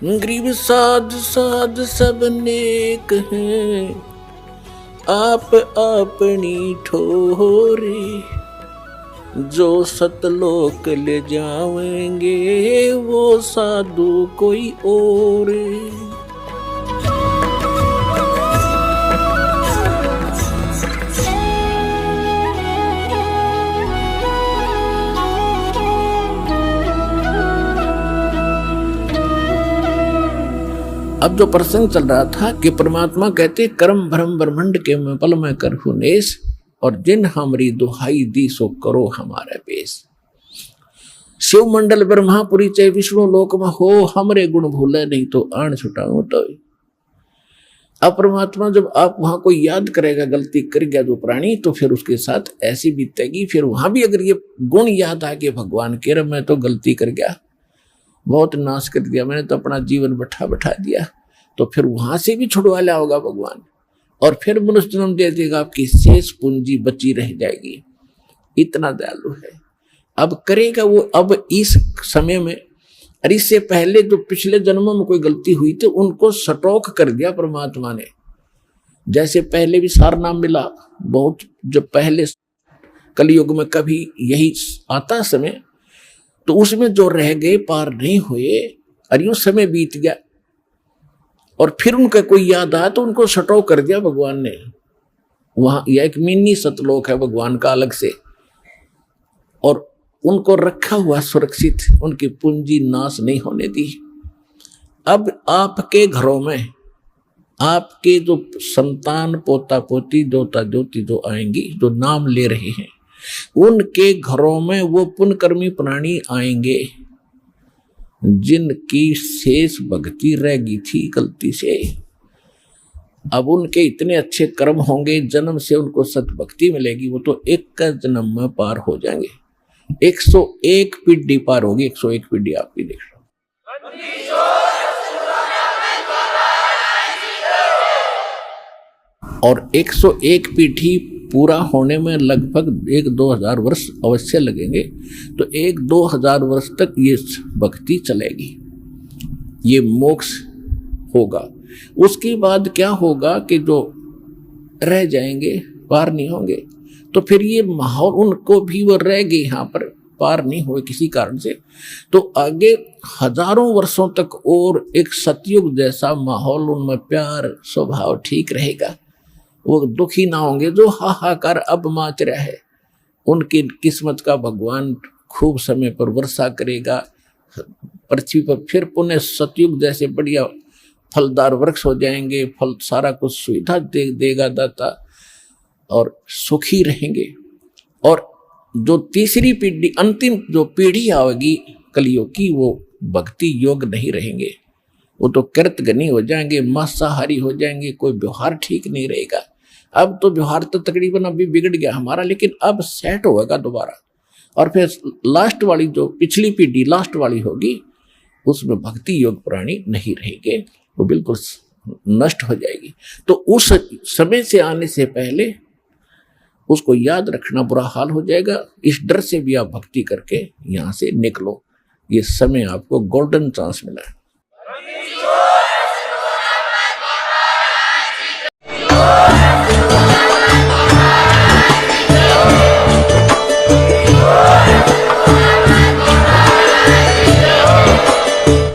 गरीब साध साध सब नेक हैं, आप अपनी ठोरे, जो सतलोक ले जावेंगे वो साधु कोई और। अब जो प्रसंग चल रहा था कि परमात्मा कहते कर्म भ्रम ब्रह्मंड के मैं पल में करहु नेस, और जिन हमारी दुहाई दी सो करो हमारे बेस। शिव मंडल ब्रह्मापुरी चाहे विष्णु लोक में हो, हमरे गुण भूले नहीं तो आण छुटाऊं तो। अब परमात्मा जब आप वहां कोई याद करेगा गलती कर गया जो प्राणी, तो फिर उसके साथ ऐसी बीतेगी। फिर वहां भी अगर ये गुण याद आ गए भगवान के, रे मैं तो गलती कर गया, बहुत नाश कर दिया, मैंने तो अपना जीवन बैठा दिया, तो फिर वहां से भी छुड़वा लिया होगा भगवान, और फिर मनुष्य जन्म दे देगा, आपकी शेष पूंजी बची रह जाएगी। इतना दयालु है। अब करेगा वो, अब इस समय में, और इससे पहले जो पिछले जन्मों में कोई गलती हुई थी उनको स्टॉक कर दिया परमात्मा ने। जैसे पहले भी सार नाम मिला बहुत, जब पहले कलयुग में कभी यही आता समय, तो उसमें जो रह गए पार नहीं हुए, और यूं समय बीत गया, और फिर उनका कोई याद आया तो उनको सटो कर दिया भगवान ने। वहां यह एक मिनी सतलोक है भगवान का अलग से, और उनको रखा हुआ सुरक्षित, उनकी पूंजी नाश नहीं होने दी। अब आपके घरों में आपके जो संतान पोता पोती दोता दोती जो आएंगी, जो नाम ले रहे हैं, उनके घरों में वो पुण्यकर्मी प्राणी आएंगे जिनकी शेष भक्ति रह गई थी गलती से। अब उनके इतने अच्छे कर्म होंगे, जन्म से उनको सत भक्ति मिलेगी, वो तो एक का जन्म में पार हो जाएंगे। 101 पीढ़ी पार होगी। 101 पीढ़ी आपकी देख रहा हूं, और 101 पीढ़ी पूरा होने में लगभग 1-2 हजार वर्ष अवश्य लगेंगे। तो 1-2 हजार वर्ष तक ये भक्ति चलेगी, ये मोक्ष होगा। उसके बाद क्या होगा कि जो रह जाएंगे पार नहीं होंगे, तो फिर ये माहौल उनको भी वो रह गए यहाँ पर, पार नहीं हुए किसी कारण से, तो आगे हजारों वर्षों तक और एक सतयुग जैसा माहौल, उनमें प्यार स्वभाव ठीक रहेगा, वो दुखी ना होंगे। जो हाहाकार अब माच रहा है, उनकी किस्मत का भगवान खूब समय पर वर्षा करेगा पृथ्वी पर, फिर पुनः सतयुग जैसे बढ़िया फलदार वृक्ष हो जाएंगे, फल सारा कुछ सुविधा देगा दाता, और सुखी रहेंगे। और जो तीसरी पीढ़ी, अंतिम जो पीढ़ी आएगी कलियुग की, वो भक्ति योग नहीं रहेंगे, वो तो कृतघ्नी हो जाएंगे, मांसाहारी हो जाएंगे, कोई व्यवहार ठीक नहीं रहेगा। अब तो व्यवहार तो तकरीबन अभी बिगड़ गया हमारा, लेकिन अब सेट होगा दोबारा। और फिर लास्ट वाली जो पिछली पीढ़ी लास्ट वाली होगी, उसमें भक्ति योग प्राणी नहीं रहेंगे, वो बिल्कुल नष्ट हो जाएगी। तो उस समय से आने से पहले उसको याद रखना, बुरा हाल हो जाएगा। इस डर से भी आप भक्ति करके यहाँ से निकलो। ये समय आपको गोल्डन चांस मिला है।